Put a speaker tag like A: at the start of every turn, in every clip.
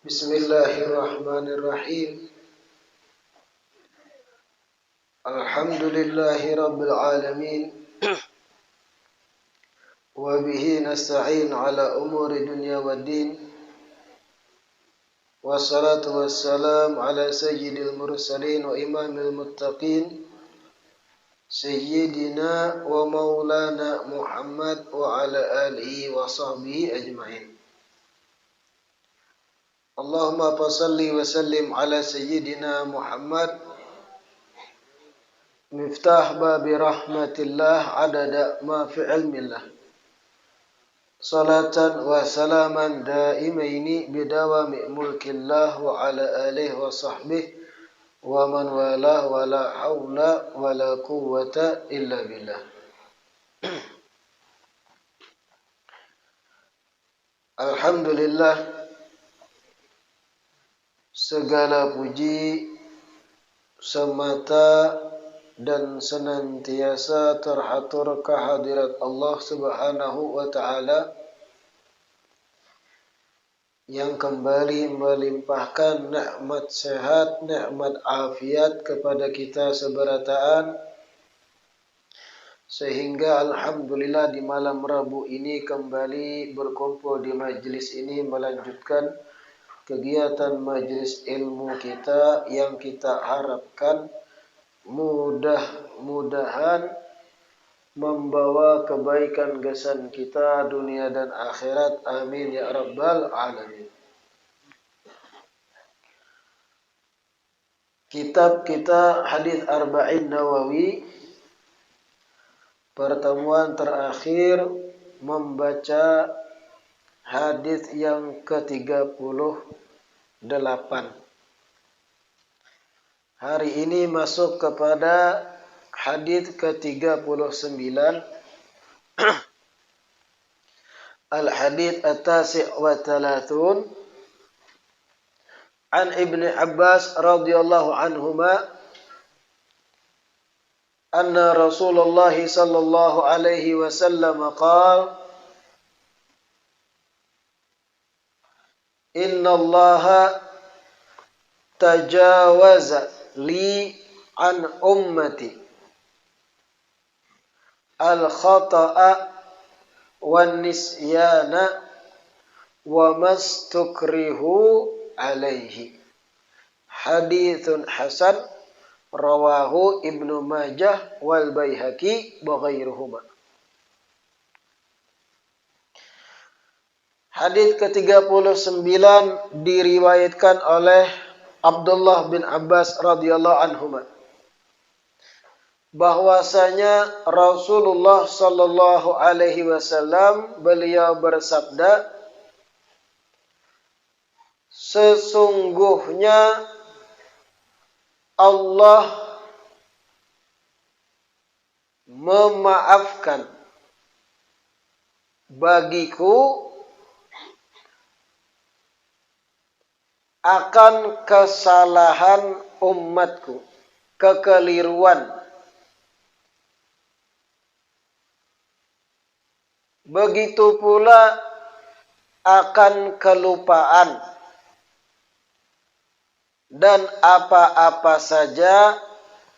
A: Bismillahirrahmanirrahim. Alhamdulillahi rabbil alamin. Wa bihi nasta'in ala umuri dunya waddin. Wassalatu wassalam ala sayyidil mursalin wa imamil muttaqin. Sayyidina wa maulana Muhammad wa ala alihi wa sahbihi ajma'in. Allahumma salli wa sallim ala sayyidina Muhammad miftah babi rahmatillah adada ma fi ilmillah. Salatan wa salaman daimaini bidawami mulkillah wa ala alihi wa sahbihi wa man walah wa la hawla wa la quwwata illa billah. Alhamdulillah, segala puji semata dan senantiasa terhatur kehadirat Allah Subhanahu wa ta'ala yang kembali melimpahkan nikmat sehat, nikmat afiat kepada kita seberataan, sehingga alhamdulillah di malam Rabu ini kembali berkumpul di majlis ini melanjutkan kegiatan majlis ilmu kita yang kita harapkan mudah-mudahan membawa kebaikan kesan kita dunia dan akhirat. Amin ya rabbal alamin. Kitab kita Hadis Arba'in Nawawi, pertemuan terakhir membaca hadis yang ke-38. Hari ini masuk kepada hadis ke-39. Al-hadits at-tasi' wa thalathun an Ibnu Abbas radhiyallahu anhuma anna Rasulullah sallallahu alaihi wasallam qala inna Allaha tajawaza li an ummati al-khata'a wan nisyana wa mastukrihu alaihi. Haditsun hasan rawahu Ibnu Majah wal Baihaqi wa ghairuhuma. Hadis ke-39 diriwayatkan oleh Abdullah bin Abbas radhiyallahu anhuma bahwasanya Rasulullah sallallahu alaihi wasallam beliau bersabda, sesungguhnya Allah memaafkan bagiku akan kesalahan umatku, kekeliruan. Begitu pula akan kelupaan dan apa-apa saja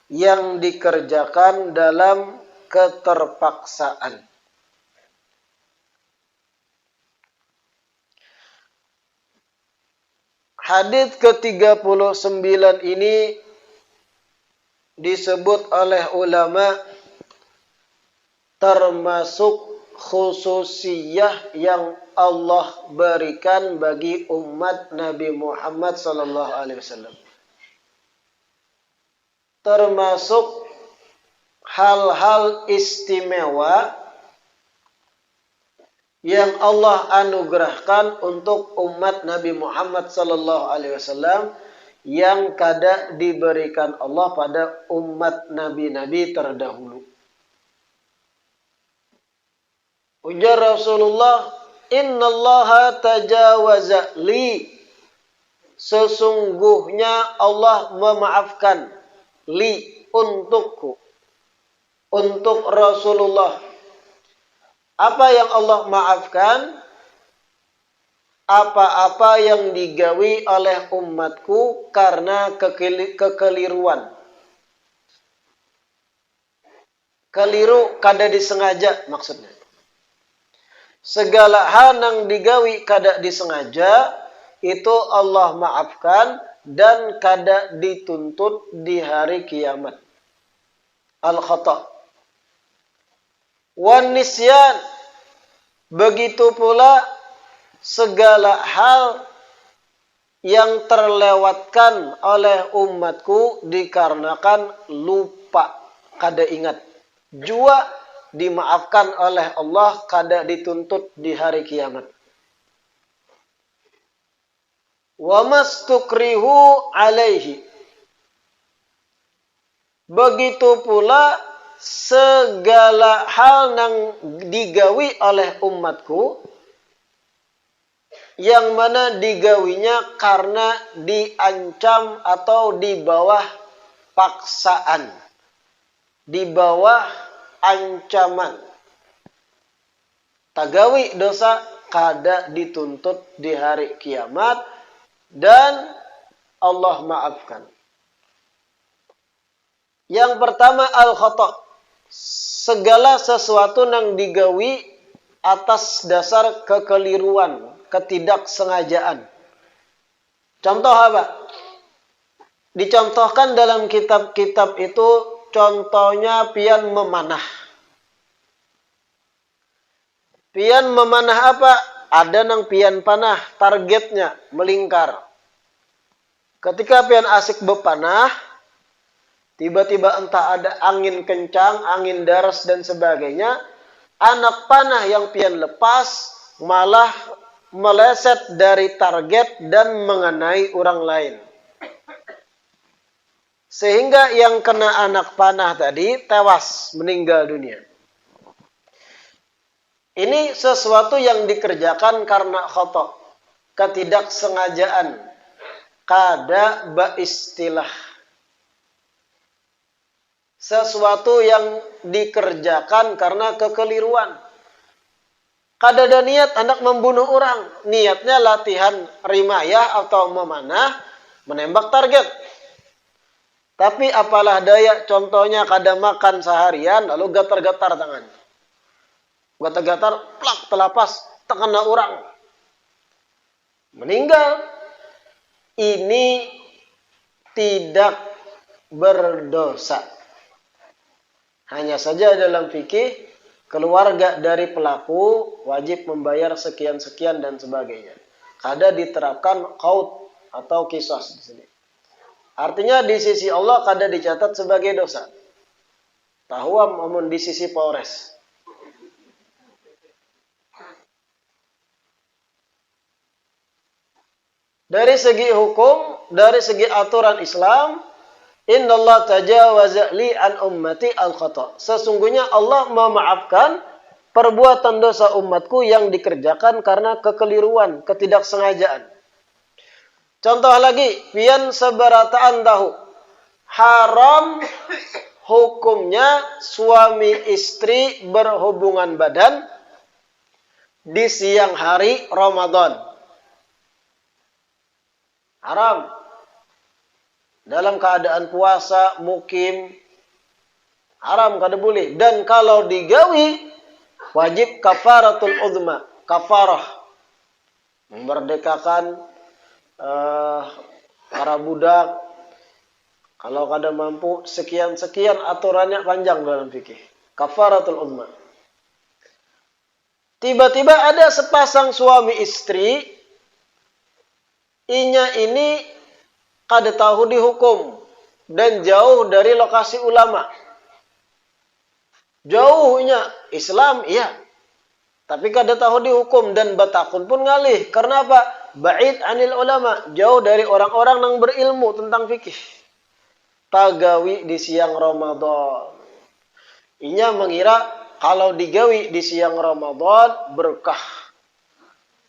A: yang dikerjakan dalam keterpaksaan. Hadis ke-39 ini disebut oleh ulama termasuk khususiyah yang Allah berikan bagi umat Nabi Muhammad sallallahu alaihi wasallam. Termasuk hal-hal istimewa yang Allah anugerahkan untuk umat Nabi Muhammad sallallahu alaihi wasallam yang kada diberikan Allah pada umat nabi-nabi terdahulu. Ujar Rasulullah, "Innallaha tajawaza li." Sesungguhnya Allah memaafkan li untukku, untuk Rasulullah. Apa yang Allah maafkan? Apa-apa yang digawi oleh umatku karena kekeliruan. Keliru kada disengaja maksudnya. Segala hal yang digawi kada disengaja itu Allah maafkan dan kada dituntut di hari kiamat. Al-khata' wan nisyan, begitu pula segala hal yang terlewatkan oleh umatku dikarenakan lupa, kada ingat. Jua dimaafkan oleh Allah, kada dituntut di hari kiamat. Wa mastukrihu alaihi, begitu pula segala hal yang digawi oleh umatku yang mana digawinya karena diancam atau di bawah paksaan, di bawah ancaman. Tagawi dosa kada dituntut di hari kiamat dan Allah maafkan. Yang pertama al-khata', segala sesuatu yang digawi atas dasar kekeliruan, ketidaksengajaan. Contoh apa? Dicontohkan dalam kitab-kitab itu, contohnya pian memanah. Pian memanah apa? Ada nang pian panah, targetnya melingkar. Ketika pian asik bepanah, tiba-tiba entah ada angin kencang, angin deras dan sebagainya, anak panah yang pian lepas malah meleset dari target dan mengenai orang lain. Sehingga yang kena anak panah tadi tewas, meninggal dunia. Ini sesuatu yang dikerjakan karena khata', ketidaksengajaan, kada baistilah. Sesuatu yang dikerjakan karena kekeliruan. Kada ada niat hendak membunuh orang. Niatnya latihan rimayah atau memanah, menembak target. Tapi apalah daya, contohnya kada makan seharian, lalu gatar-gatar tangan. Gatar-gatar, plak, telapas, terkena orang. Meninggal. Ini tidak berdosa. Hanya saja dalam fikih, keluarga dari pelaku wajib membayar sekian-sekian dan sebagainya. Kada diterapkan qaut atau qisas di sini. Artinya di sisi Allah kada dicatat sebagai dosa. Tahuam amun di sisi Polres. Dari segi hukum, dari segi aturan Islam, innallaha tajawaza li an ummati al-khata'. Sesungguhnya Allah memaafkan perbuatan dosa umatku yang dikerjakan karena kekeliruan, ketidaksengajaan. Contoh lagi, pian seberataan tahu. Haram hukumnya suami istri berhubungan badan di siang hari Ramadan. Haram. Dalam keadaan puasa, mukim, haram, kada boleh. Dan kalau digawi, wajib kafaratul uzma, kafarah. Memerdekakan para budak. Kalau kada mampu, sekian-sekian aturannya panjang dalam fikih. Kafaratul uzma. Tiba-tiba ada sepasang suami istri, inya ini kada tahu dihukum dan jauh dari lokasi ulama. Jauhnya Islam, iya. Tapi kada tahu dihukum dan batakun pun ngalih. Karena apa? Ba'id anil ulama. Jauh dari orang-orang yang berilmu tentang fikih. Tagawi di siang Ramadan. Inya mengira kalau digawi di siang Ramadan berkah.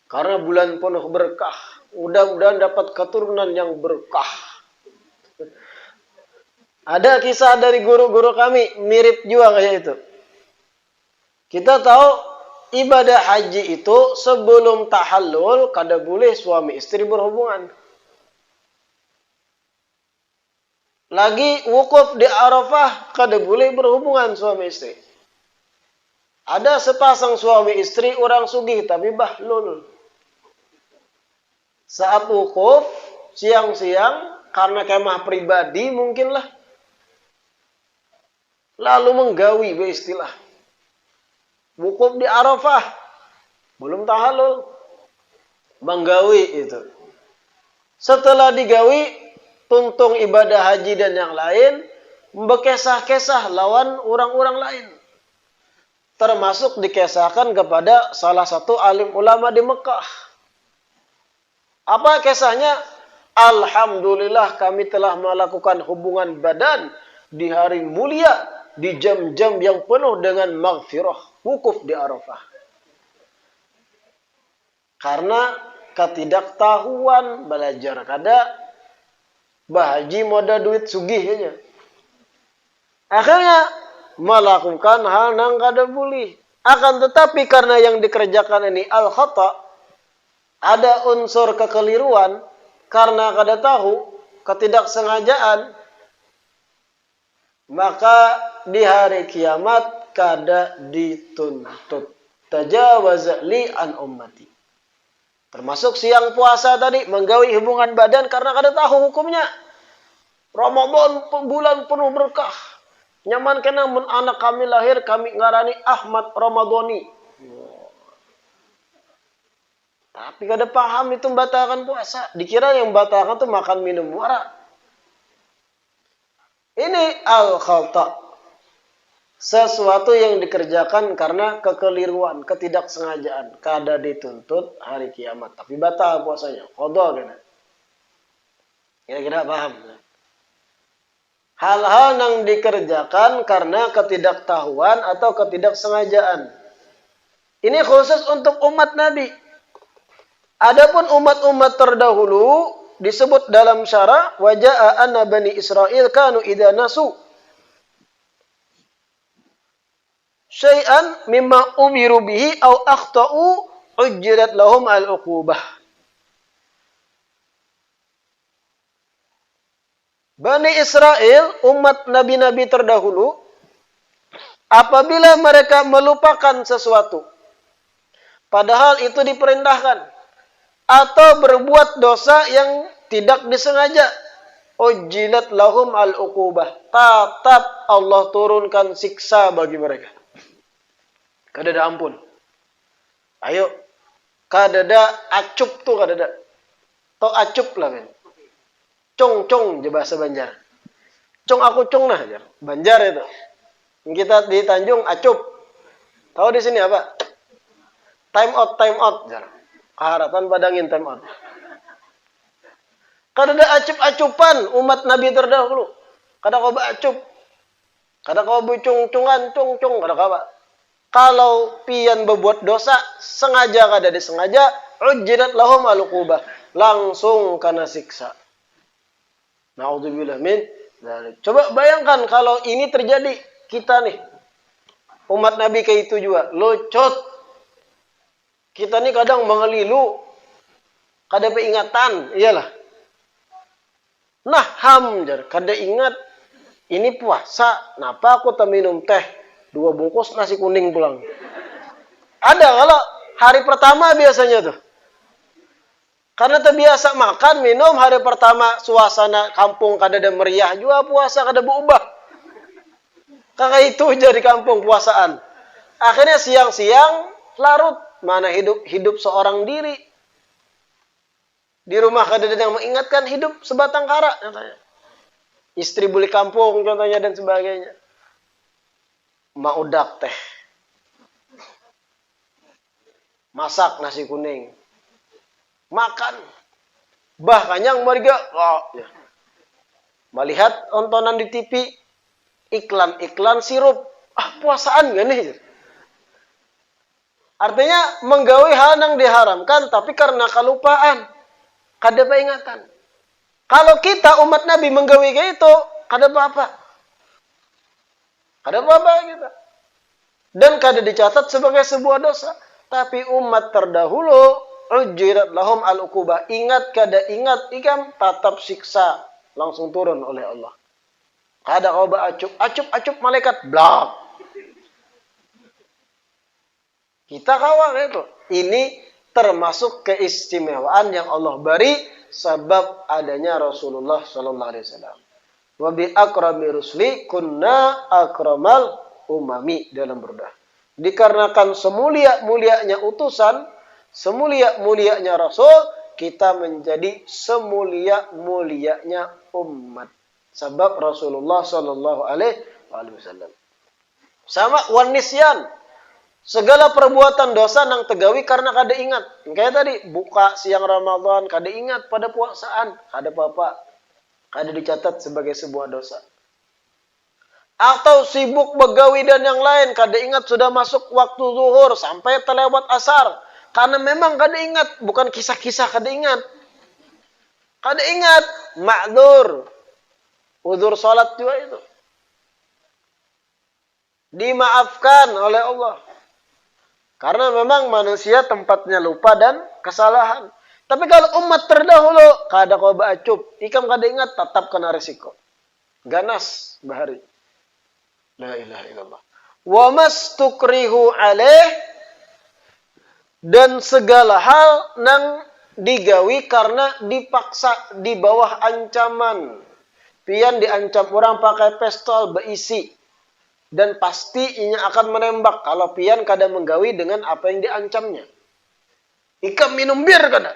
A: Karena bulan penuh berkah. Mudah-mudahan dapat keturunan yang berkah. Ada kisah dari guru-guru kami mirip juga kayak itu. Kita tahu ibadah haji itu sebelum tahallul kada boleh suami istri berhubungan. Lagi wukuf di Arafah kada boleh berhubungan suami istri. Ada sepasang suami istri orang sugih tapi bahlul. Saat wukuf siang-siang karena kemah pribadi mungkinlah lalu menggawi beristilah. Wukuf di Arafah belum tahallul menggawi itu. Setelah digawi tuntung ibadah haji dan yang lain bekesah-kesah lawan orang-orang lain. Termasuk dikesahkan kepada salah satu alim ulama di Mekah. Apa kisahnya? Alhamdulillah kami telah melakukan hubungan badan di hari mulia, di jam-jam yang penuh dengan maghfirah, wukuf di Arafah. Karena ketidaktahuan belajar kada bahaji moda duit sugih aja. Akhirnya melakukan hal yang kada boleh. Akan tetapi karena yang dikerjakan ini al-khata, ada unsur kekeliruan karena kada tahu, ketidaksengajaan, maka di hari kiamat kada dituntut. Tajawaza li an ummati. Termasuk siang puasa tadi, menggawi hubungan badan karena kada tahu hukumnya. Ramadan bulan penuh berkah. Nyaman kena mun anak kami lahir kami ngarani Ahmad Ramadhani. Tapi kada paham itu membatalkan puasa. Dikira yang membatalkan itu makan minum warak. Ini al-khata. Sesuatu yang dikerjakan karena kekeliruan, ketidaksengajaan. Kada dituntut hari kiamat. Tapi batal puasanya. Qadha kena. Kira-kira paham. Hal-hal yang dikerjakan karena ketidaktahuan atau ketidaksengajaan. Ini khusus untuk umat Nabi. Adapun umat-umat terdahulu disebut dalam syara waja'a anna bani Israil kanu idza nasu syai'an mimma umiru bihi aw akhta'u ujjirat lahum al-uqubah. Bani Israel, umat nabi-nabi terdahulu, apabila mereka melupakan sesuatu, padahal itu diperintahkan, atau berbuat dosa yang tidak disengaja, ujjilat lahum al-uqubah, tetap Allah turunkan siksa bagi mereka. Kada ada ampun. Ayo, kada ada acup tuh kada ada. Tok acup lah men. Cong je bahasa Banjar. Cong aku cong nah jar. Banjar itu. Kita di Tanjung acup. Tahu di sini apa? Time out jar. Harapan padangin time out. Kada ada acup-acupan umat Nabi terdahulu. Kada kau acup. Kada kau bucung-cungan cong kada kau. Kalau pian berbuat dosa sengaja kada disengaja, ujjirat lahum al-uqubah, langsung kena siksa. Naudzubillah min dzalik. Coba bayangkan kalau ini terjadi kita nih. Umat Nabi kayak itu juga, locot. Kita nih kadang mengelilu, kada peingatan, iyalah. Nah, hamjar, kada ingat ini puasa, napa aku tak minum teh 2 bungkus nasi kuning pulang. Ada kalau hari pertama biasanya tuh. Karena terbiasa makan, minum, hari pertama suasana kampung kada ada meriah juga puasa kada berubah. Kakak itu jadi kampung puasaan. Akhirnya siang-siang larut. Mana hidup seorang diri. Di rumah kada ada yang mengingatkan hidup sebatang kara. Contohnya. Istri beli kampung contohnya dan sebagainya. maudak teh. Masak nasi kuning. Makan. Bah kanyang warga. Oh, ya. Melihat tontonan di TV, iklan-iklan sirup. Puasaan gak nih? Artinya menggawi hal yang diharamkan, tapi karena kelupaan, kada peringatan. Kalau kita umat Nabi menggawi kayak itu, kada apa-apa. Kada apa-apa kita. Dan kada dicatat sebagai sebuah dosa. Tapi umat terdahulu, ujirat lahum al-uqubah. Ingat kada ingat, ikam tatap siksa. Langsung turun oleh Allah. Kada kau acup malaikat, blak. Kita kawal itu. Ini termasuk keistimewaan yang Allah beri sebab adanya Rasulullah sallallahu alaihi wasallam. Wa bi akrami rusli kunna akramal umami dalam burdah. Dikarenakan semulia-mulianya utusan, semulia-mulianya Rasul, kita menjadi semulia-mulianya umat. Sebab Rasulullah sallallahu alaihi wasallam. Sama wanisyan. Segala perbuatan dosa nang tegawi karena kada ingat. Kayak tadi, buka siang Ramadan, kada ingat pada puasaan. Kada apa-apa. Kada dicatat sebagai sebuah dosa. Atau sibuk begawi dan yang lain. Kada ingat sudah masuk waktu zuhur sampai terlewat asar. Karena memang kada ingat. Bukan kisah-kisah kada ingat. Kada ingat. Ma'dzur. Udzur salat juga itu. Dimaafkan oleh Allah. Karena memang manusia tempatnya lupa dan kesalahan. Tapi kalau umat terdahulu, kada kau baacup, ikam kada ingat, tetap kena risiko. Ganas bahari. La ilaha illallah. Wa mastukrihu alaih, dan segala hal nang digawi karena dipaksa di bawah ancaman. Pian diancam orang pakai pistol berisi. Dan pasti inya akan menembak kalau pian kada menggawi dengan apa yang diancamnya. Ikam minum bir kada.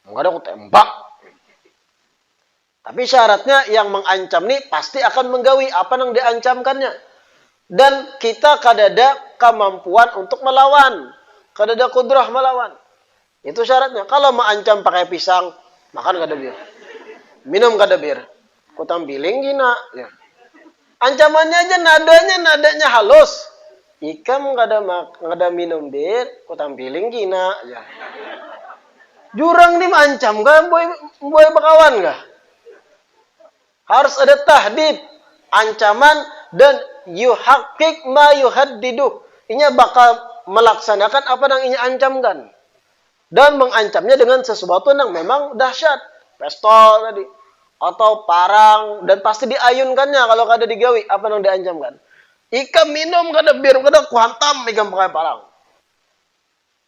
A: Enggak ada aku tembak. Tapi syaratnya yang mengancam nih pasti akan menggawi apa yang diancamkannya. Dan kita kada ada kemampuan untuk melawan. Kada ada kudrah melawan. Itu syaratnya. Kalau mengancam pakai pisang, makan kada bir. Minum kada bir. Ku tampiling gina. Ya. Ancamannya aja nadanya halus. Ikam kada minum bir, ku tampiling gina. Ya. Jurang nih mancam kan, boy bakawan kah? Harus ada tahdid, ancaman dan yuhaqqiq ma yuhaddidu. Inya bakal melaksanakan apa yang inya ancamkan. Dan mengancamnya dengan sesuatu yang memang dahsyat. Pistol tadi. Atau parang, dan pasti diayunkannya kalau kada digawi apa yang diancamkan. Ikam minum kada bir, kada kuhantam ikam pakai parang.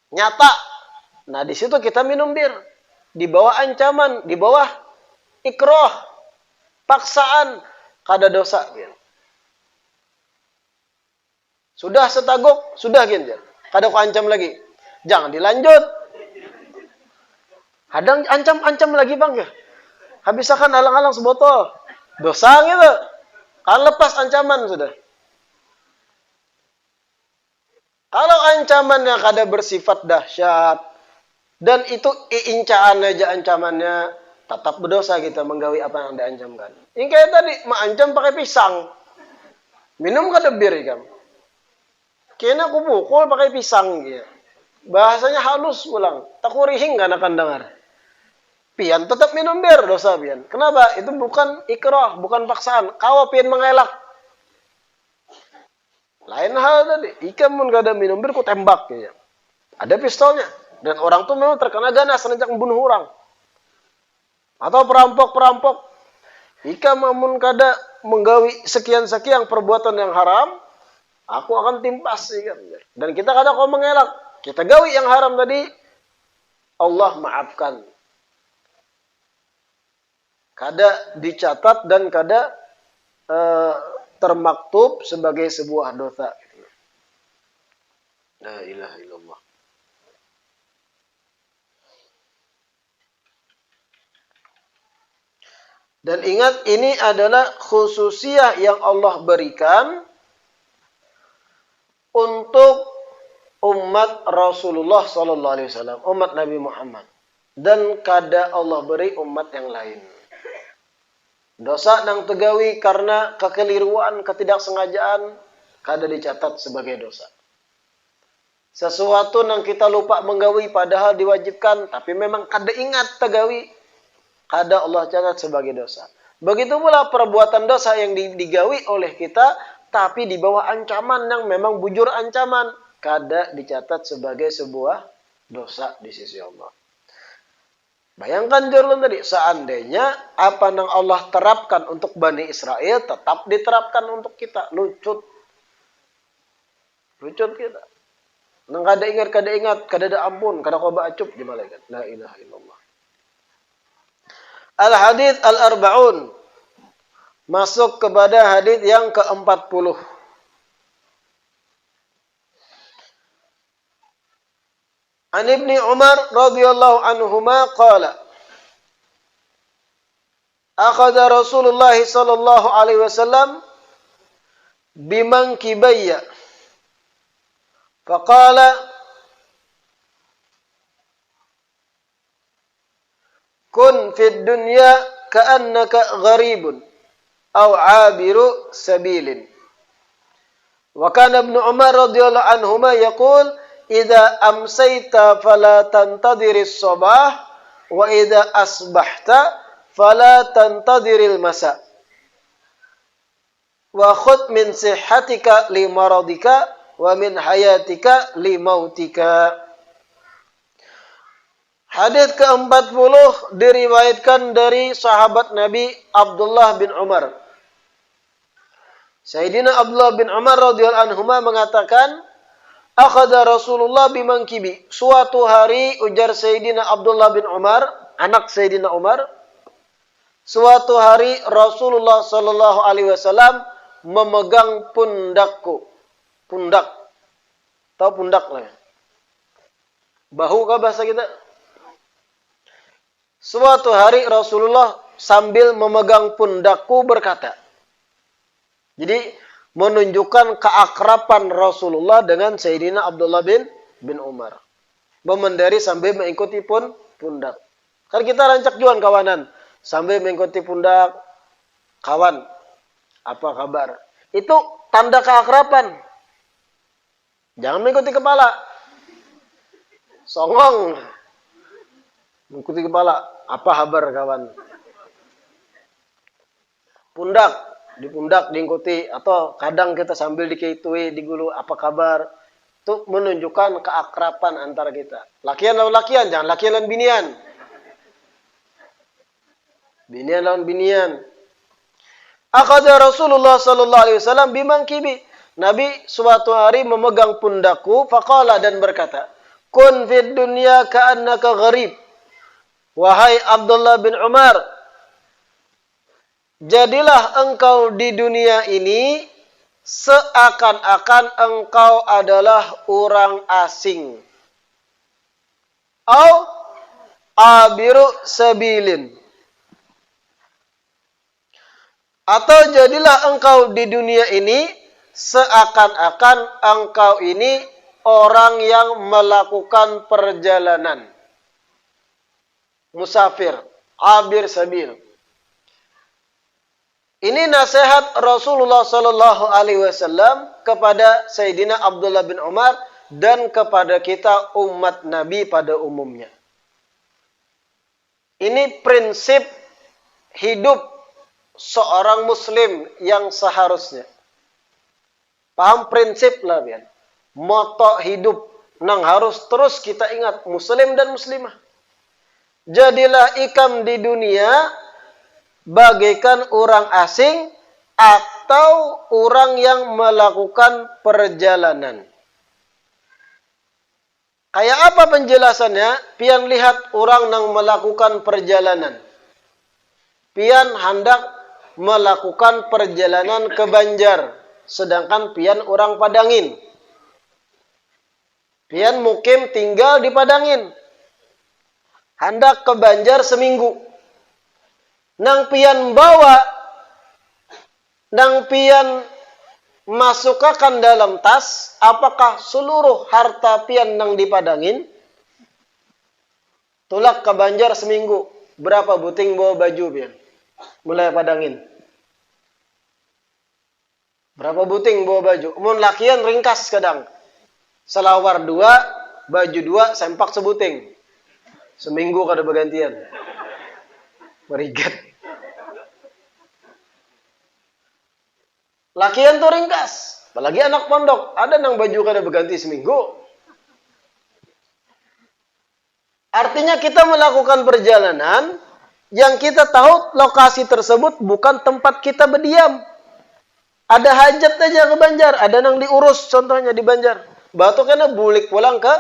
A: Nyata. Nah, di situ kita minum bir. Di bawah ancaman, di bawah ikroh, paksaan, kada dosa. Sudah setaguk, sudah gini. Kada kuancam lagi. Jangan dilanjut. Kadang ancam lagi bang ya. Habisakan alang-alang sebotol. Dosa gitu. Kan lepas ancaman sudah. Kalau ancamannya kada bersifat dahsyat dan itu incaan aja ancamannya, tetap berdosa kita menggawi apa yang diancamkan. Ini kayak tadi mengancam pakai pisang. Minum kada bir ikam. Kena aku pukul pakai pisang gitu. Bahasanya halus pulang. Takurihing kan akan dengar. Pian tetap minum bir, dosa pian. Kenapa? Itu bukan ikrah, bukan paksaan. Kau pian mengelak. Lain hal tadi. Ikam mun kada minum bir, ku tembak. Ya. Ada pistolnya. Dan orang tuh memang terkena ganas sejak membunuh orang. Atau perampok-perampok. Ikam mun kada menggawi sekian-sekian perbuatan yang haram, aku akan timpas. Dan kita kada kau mengelak. Kita gawi yang haram tadi, Allah maafkan. Kada dicatat dan kada termaktub sebagai sebuah dosa. La ilaha illallah. Dan ingat, ini adalah khususiyah yang Allah berikan untuk umat Rasulullah sallallahu alaihi wasallam, umat Nabi Muhammad, dan kada Allah beri umat yang lain. Dosa nang tegawi karena kekeliruan, ketidaksengajaan kada dicatat sebagai dosa. Sesuatu nang kita lupa menggawi padahal diwajibkan, tapi memang kada ingat tegawi, kada Allah catat sebagai dosa. Begitu pula perbuatan dosa yang digawi oleh kita, tapi di bawah ancaman yang memang bujur ancaman, kada dicatat sebagai sebuah dosa di sisi Allah. Bayangkan Jorlun tadi, seandainya apa yang Allah terapkan untuk Bani Israel tetap diterapkan untuk kita. Lucut kita. Nang kada ingat, kada ada ampun, kada koba acup di malaikat. La ilaha illallah. Al-hadits al-arba'un. Masuk kepada hadits yang ke-40. An Ibni Umar radhiyallahu anhuma qala akhadha Rasulullah sallallahu alaihi wasallam bimankibayya faqala kun fid dunya ka'annaka gharibun aw 'abiru sabilin. Wa kana Ibnu Umar radhiyallahu anhuma yaqul idza amsayta fala tantadhiris sabah wa idza asbahta fala tantadhiril masa wa khudh min sihhatika li maradika wa min hayatika li mautika. Hadits ke-40 diriwayatkan dari sahabat Nabi Abdullah bin Umar. Sayyidina Abdullah bin Umar radhiyallahu anhuma mengatakan akhadha Rasulullah bimankibi. Suatu hari ujar Sayyidina Abdullah bin Umar, anak Sayyidina Umar, suatu hari Rasulullah sallallahu alaihi wasallam memegang pundakku. Pundak. Tahu pundak lah ya? Bahu kah bahasa kita? Suatu hari Rasulullah sambil memegang pundakku berkata. Jadi menunjukkan keakraban Rasulullah dengan Sayyidina Abdullah bin Umar. Memendari sambil mengikuti pundak. Kan kita rancak juan kawanan. Sambil mengikuti pundak. Kawan, apa kabar? Itu tanda keakraban. Jangan mengikuti kepala. Songong. Mengikuti kepala. Apa kabar kawan? Pundak. Di pundak diikuti. Atau kadang kita sambil dikitui, digulu, apa kabar? Itu menunjukkan keakraban antara kita. Lakian lawan lakian. Jangan lakian lawan binian. Binian lawan binian. Akhadha Rasulullah sallallahu alaihi wasallam bimankibi. Nabi suatu hari memegang pundakku, faqala dan berkata, kun fid dunya ka'annaka gharib. Wahai Abdullah bin Umar, jadilah engkau di dunia ini seakan-akan engkau adalah orang asing. Au abiru sabilin. Atau jadilah engkau di dunia ini seakan-akan engkau ini orang yang melakukan perjalanan. Musafir, abir sabil. Ini nasihat Rasulullah sallallahu alaihi wasallam kepada Sayyidina Abdullah bin Umar dan kepada kita umat Nabi pada umumnya. Ini prinsip hidup seorang muslim yang seharusnya. Paham prinsip lah biar. Moto hidup nang harus terus kita ingat muslim dan muslimah. Jadilah ikam di dunia bagaikan orang asing atau orang yang melakukan perjalanan. Kayak apa penjelasannya? Pian lihat orang yang melakukan perjalanan. Pian hendak melakukan perjalanan ke Banjar. Sedangkan pian orang Padangin. Pian mukim tinggal di Padangin. Hendak ke Banjar seminggu. Nang pian bawa, nang pian masukkan dalam tas, apakah seluruh harta pian nang dipadangin? Tulak ke Banjar seminggu, berapa buting bawa baju pian? Mulai padangin. Berapa buting bawa baju? Mun lakian ringkas kadang. Selawar 2, baju 2, sempak sebuting. Seminggu kada bergantian. Merigat. Lakian tuh ringkas. Apalagi anak pondok. Ada nang baju kada berganti seminggu. Artinya kita melakukan perjalanan yang kita tahu lokasi tersebut bukan tempat kita berdiam. Ada hajat aja ke Banjar. Ada nang diurus contohnya di Banjar. Batu kena bulik pulang ke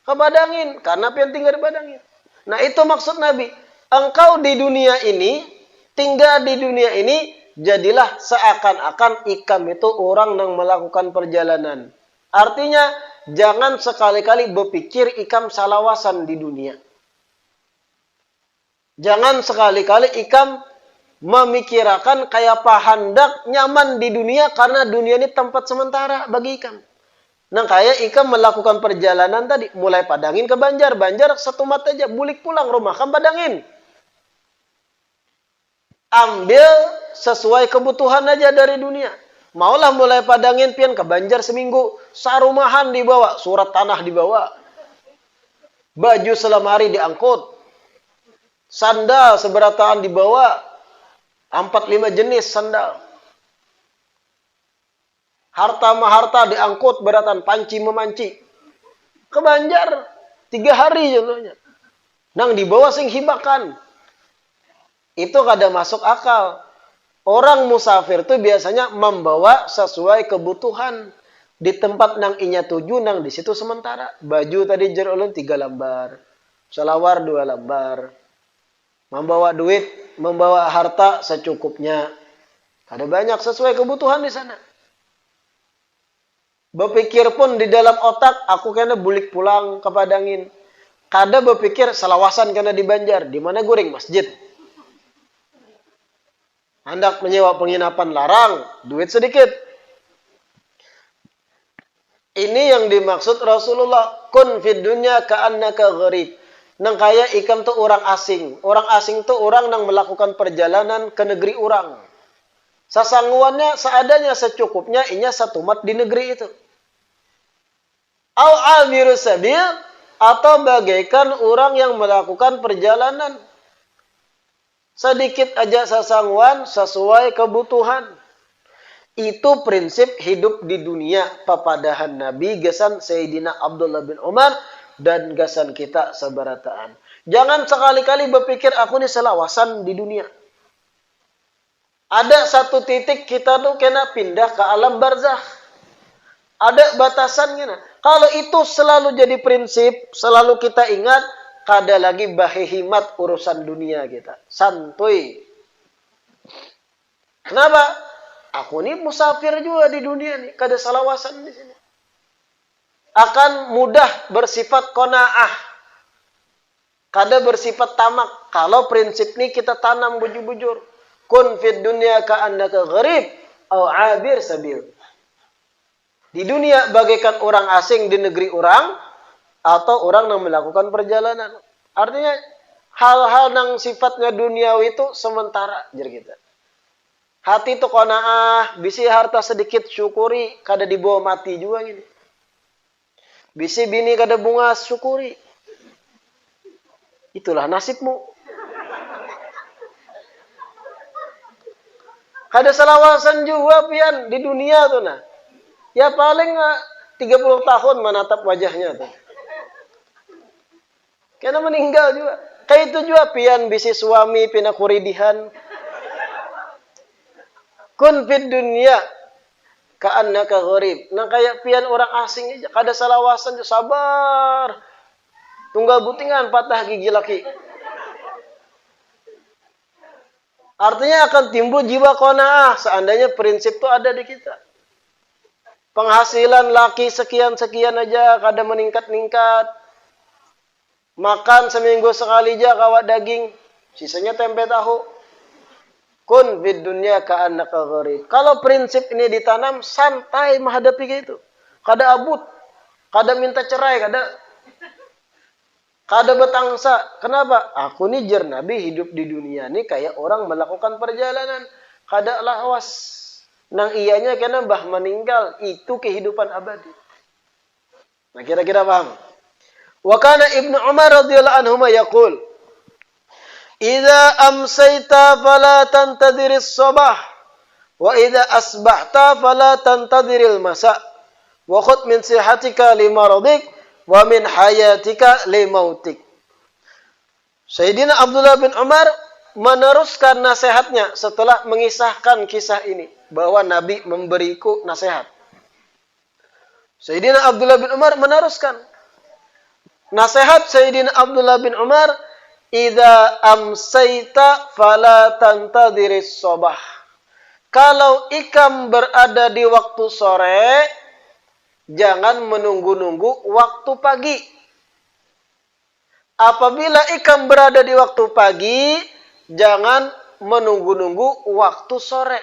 A: Badangin. Karena pian tinggal di Badangin. Nah itu maksud Nabi. Engkau di dunia ini, tinggal di dunia ini, jadilah seakan-akan ikam itu orang yang melakukan perjalanan. Artinya, jangan sekali-kali berpikir ikam salawasan di dunia. Jangan sekali-kali ikam memikirkan kayak pahandak nyaman di dunia karena dunia ini tempat sementara bagi ikam. Nah kayak ikam melakukan perjalanan tadi, mulai Padangin ke Banjar. Banjar satu mata aja, bulik pulang rumah kan Padangin. Ambil sesuai kebutuhan aja dari dunia. Maulah mulai Padangin pian ke Banjar seminggu. Sarumahan dibawa, surat tanah dibawa. Baju selemari diangkut. Sandal seberataan dibawa. 4-5 jenis sandal. Harta maharta diangkut beratan panci memanci. Ke Banjar 3 hari contohnya. Nang dibawa sing hibakan. Itu kada masuk akal. Orang musafir itu biasanya membawa sesuai kebutuhan. Di tempat nang inya tuju, nang di situ sementara. Baju tadi jer ulun 3 lembar. Selawar 2 lembar. Membawa duit, membawa harta secukupnya. Ada banyak sesuai kebutuhan di sana. Berpikir pun di dalam otak, aku kena bulik pulang ke Padangin. Kada berpikir selawasan kena di Banjar. Di mana goreng masjid. Hendak menyewa penginapan larang, duit sedikit. Ini yang dimaksud Rasulullah. Kun fid dunya ka'annaka gharib. Nang kaya ikam tuh orang asing. Orang asing tuh orang yang melakukan perjalanan ke negeri orang. Sasangguannya seadanya secukupnya inya satu mat di negeri itu. Au abiru sabil atau bagaikan orang yang melakukan perjalanan. Sedikit aja sasangguan sesuai kebutuhan. Itu prinsip hidup di dunia papadahan Nabi gasan Sayyidina Abdullah bin Umar dan gasan kita seberataan. Jangan sekali-kali berpikir aku ni selawasan di dunia. Ada satu titik kita tuh kena pindah ke alam barzakh. Ada batasannya. Kalau itu selalu jadi prinsip, selalu kita ingat, kada lagi bahihimat urusan dunia kita. Santuy. Kenapa? Aku ni musafir juga di dunia nih. Kada salawasan di sini. Akan mudah bersifat qanaah. Kada bersifat tamak. Kalau prinsip ini kita tanam bujur-bujur. Kun fid dunya ka'annaka gharib au 'abir sabil. Di dunia bagaikan orang asing di negeri orang atau orang yang melakukan perjalanan. Artinya hal-hal yang sifatnya duniawi itu sementara jar kita. Hati itu qanaah, bisi harta sedikit syukuri, kada dibawa mati juga gini. Bisi bini kada bunga syukuri. Itulah nasibmu. Kada salawasan juga pian di dunia tuh nah. Ya paling 30 tahun menatap wajahnya tuh. Kena meninggal juga. Kayak itu juga pian bisi suami pinakuridihan. Kun fid dunya ka'annaka gharib. Nah kayak pian orang asing aja. Kada salawasan sabar. Tunggal butingan patah gigi laki. Artinya akan timbul jiwa qanaah. Seandainya prinsip itu ada di kita. Penghasilan laki sekian-sekian aja. Kada meningkat-ningkat. Makan seminggu sekali aja kawat daging. Sisanya tempe tahu. Kun fid dunya ka'annaka gharib. Kalau prinsip ini ditanam, santai menghadapi gitu. Kada abut, kada minta cerai, kada betangsa. Kenapa? Aku nih jar Nabi hidup di dunia ini kayak orang melakukan perjalanan. Kada lawas. Nang iyanya kena bah meninggal. Itu kehidupan abadi. Nah kira-kira paham? Wa kana Ibnu Umar radhiyallahu anhu yaqul, "Idza amsayta fala tantadhiris sabah, wa idza asbahta fala tantadhiril masa, wa khudh min sihatika limaradik, wa min hayatika limautik." Sayyidina Abdullah bin Umar meneruskan nasihatnya setelah mengisahkan kisah ini, bahwa Nabi memberiku nasihat. Sayyidina Abdullah bin Umar meneruskan nasihat Sayyidina Abdullah bin Umar, "Idza amsayta fala tantadhiris sabah." Kalau ikam berada di waktu sore, jangan menunggu-nunggu waktu pagi. Apabila ikam berada di waktu pagi, jangan menunggu-nunggu waktu sore.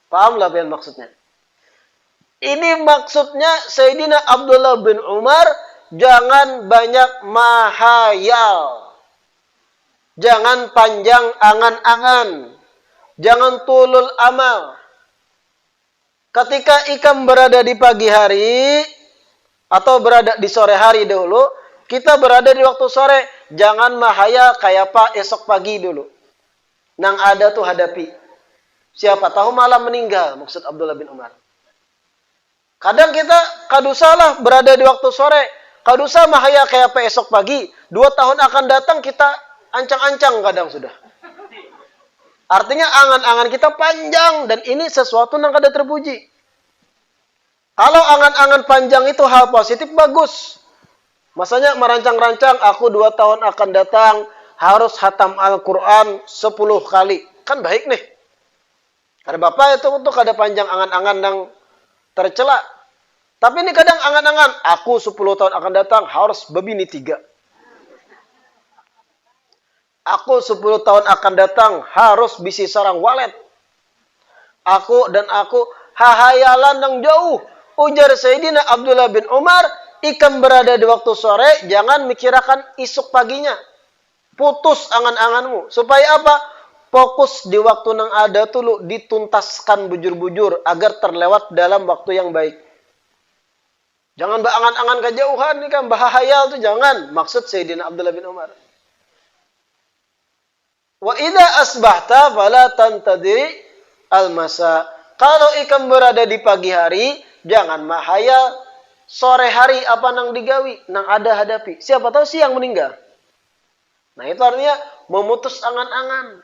A: Pahamlah apa yang maksudnya? Ini maksudnya Sayyidina Abdullah bin Umar, jangan banyak mahayal. Jangan panjang angan-angan. Jangan tulul amal. Ketika ikam berada di pagi hari, atau berada di sore hari dulu, kita berada di waktu sore, jangan mahayal kayak pak esok pagi dulu. Nang ada tuh hadapi. Siapa tahu malam meninggal, maksud Abdullah bin Umar. Kadang kita kadusalah berada di waktu sore, kadusa mahayal kayak pak esok pagi. 2 tahun akan datang kita ancang-ancang kadang sudah. Artinya angan-angan kita panjang dan ini sesuatu yang kada terpuji. Kalau angan-angan panjang itu hal positif, bagus. Masanya merancang-rancang, aku 2 tahun akan datang harus hatam Al-Quran 10 kali. Kan baik nih. Ada bapak itu untuk ada panjang angan-angan yang tercela. Tapi ini kadang angan-angan, aku 10 tahun akan datang harus bebini 3. Aku 10 tahun akan datang harus bisi sarang walet. Aku hahayalan yang jauh. Ujar Sayyidina Abdullah bin Umar, ikam berada di waktu sore, jangan mikirkan isuk paginya. Putus angan-anganmu. Supaya apa? Fokus di waktu yang ada tuh dituntaskan bujur-bujur agar terlewat dalam waktu yang baik. Jangan berangan-angan kejauhan nih kan, bahayal tuh jangan. Maksud Sayyidina Abdullah bin Umar. Wa idza asbahta fala tantadiri al-masa. Kalau ikam berada di pagi hari, jangan mahayal sore hari apa nang digawi, nang ada hadapi. Siapa tahu siang meninggal. Nah, itu artinya memutus angan-angan.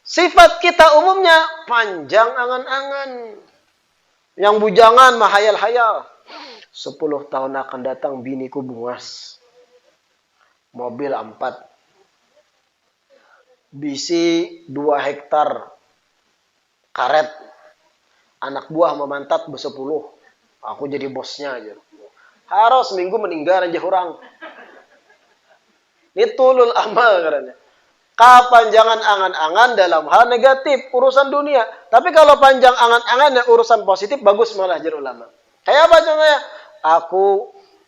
A: Sifat kita umumnya panjang angan-angan. Yang bujangan mahayal-hayal. 10 tahun akan datang biniku bungas. Mobil 4. Bisi 2 hektar karet. Anak buah memantat ber-10. Aku jadi bosnya aja. Harus minggu meninggal aja orang. Ini tulul amal katanya. Kepanjangan angan-angan dalam hal negatif, urusan dunia. Tapi kalau panjang angan-angan yang urusan positif, bagus malah jar ulama. Kayak apa contohnya? Aku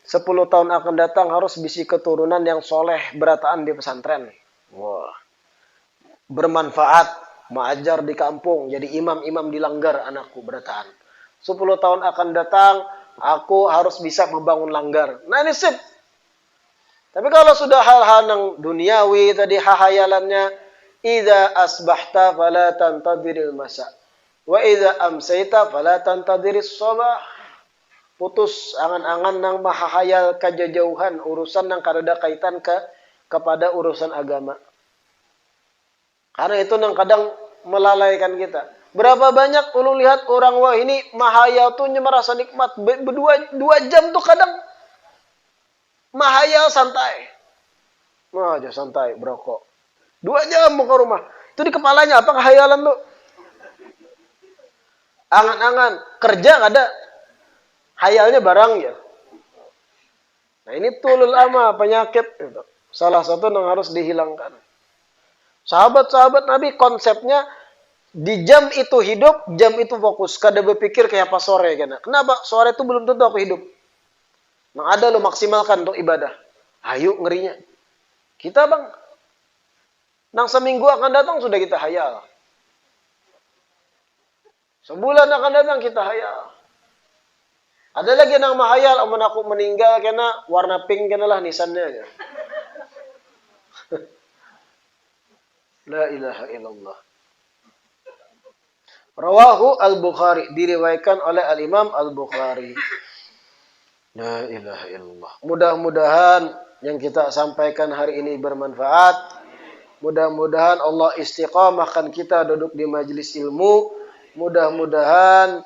A: 10 tahun akan datang harus bisi keturunan yang soleh berataan di pesantren. Wah. Bermanfaat, mengajar di kampung, jadi imam-imam di langgar anakku berataan. 10 tahun akan datang, aku harus bisa membangun langgar. Nah ini sip. Tapi kalau sudah hal-hal yang duniawi tadi hahayalannya, idza asbahta fala tantadhiril masa, wa idza amsayta fala tantadhiris sabah. Putus angan-angan nang mahahayal kejauhan urusan yang kada kaitan kepada urusan agama. Karena itu yang kadang melalaikan kita. Berapa banyak ulun lihat orang wah ini mahayal tuh merasa nikmat. Dua jam tuh kadang mahayal santai. Wah aja santai berokok. 2 jam mau ke rumah. Itu di kepalanya apa kehayalan tuh? Angan-angan. Kerja nggak ada. Hayalnya barang ya. Nah ini tulul ama penyakit. Itu. Salah satu yang harus dihilangkan. Sahabat-sahabat Nabi konsepnya Di jam itu hidup, jam itu fokus. Kada berpikir kayak apa sore kena. Kenapa? Sore itu belum tentu aku hidup. Nah ada lo maksimalkan untuk ibadah. Ayo ngerinya. Kita bang, nang seminggu akan datang sudah kita hayal. Sebulan akan datang kita hayal. Ada lagi yang mahayal, amun aku meninggal kena warna pink kena lah nisannya. La ilaha illallah. Rawahu al-Bukhari, diriwayatkan oleh al-Imam al-Bukhari. La ilaha illallah. Mudah-mudahan yang kita sampaikan hari ini bermanfaat. Mudah-mudahan Allah istiqamahkan kita duduk di majelis ilmu. Mudah-mudahan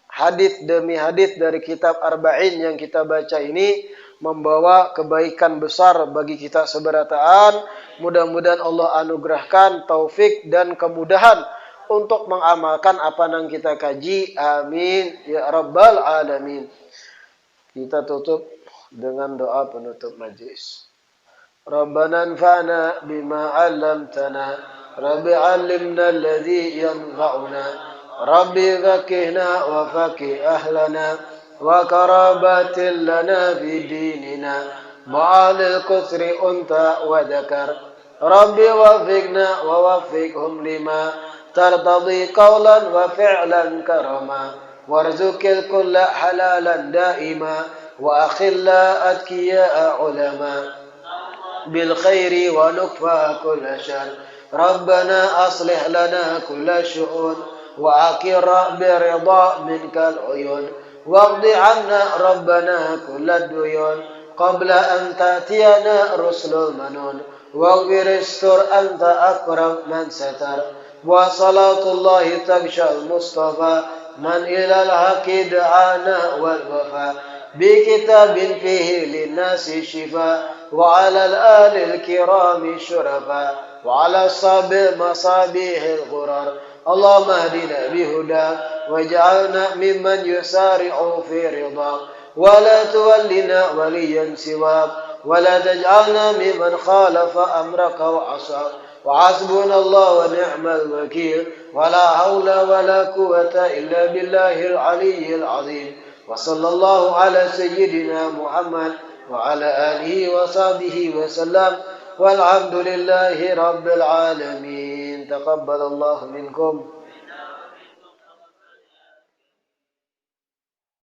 A: hadis demi hadis dari kitab Arba'in yang kita baca ini membawa kebaikan besar bagi kita seberataan. Mudah-mudahan Allah anugerahkan taufik dan kemudahan untuk mengamalkan apa yang kita kaji. Amin ya rabbal alamin. Kita tutup dengan doa penutup majlis. Rabbana anfa'na bima 'allamtana. Rabbi 'allimna alladhi yanfa'una. Rabbi fakihna wa fakih ahlana. Wa karabatin lana fi dinina. Ma'alil kusri unta wa dakar. Rabbi wafiqna wa wafiqhum lima. Tartadi qawlan wa fi'lan karama. Warzukil kulla halalan daima. Wa akhilla atkiya'a ulama. بالخير ونكفى كل شر ربنا أصلح لنا كل شؤون وأقر برضا منك العيون واقض عنا ربنا كل الديون قبل أن تأتينا رسل المنون واغفر استر أنت أكرم من ستر وصلاة الله تغشى المصطفى من إلى الحق دعانا والوفاء بكتاب فيه للناس شفاء وعلى الآل الكرام الشرفاء وعلى الصحب مصابيح الغرر اللهم اهدنا بهداك واجعلنا ممن يسارع في رضاك ولا تولنا وليا سواك ولا تجعلنا ممن خالف أمرك وعصاك وحسبنا الله ونعم الوكيل ولا حول ولا قوة إلا بالله العلي العظيم وصلى الله على سيدنا محمد وعلى آله وصحبه وسلم والحمد لله رب العالمين. تقبل الله منكم.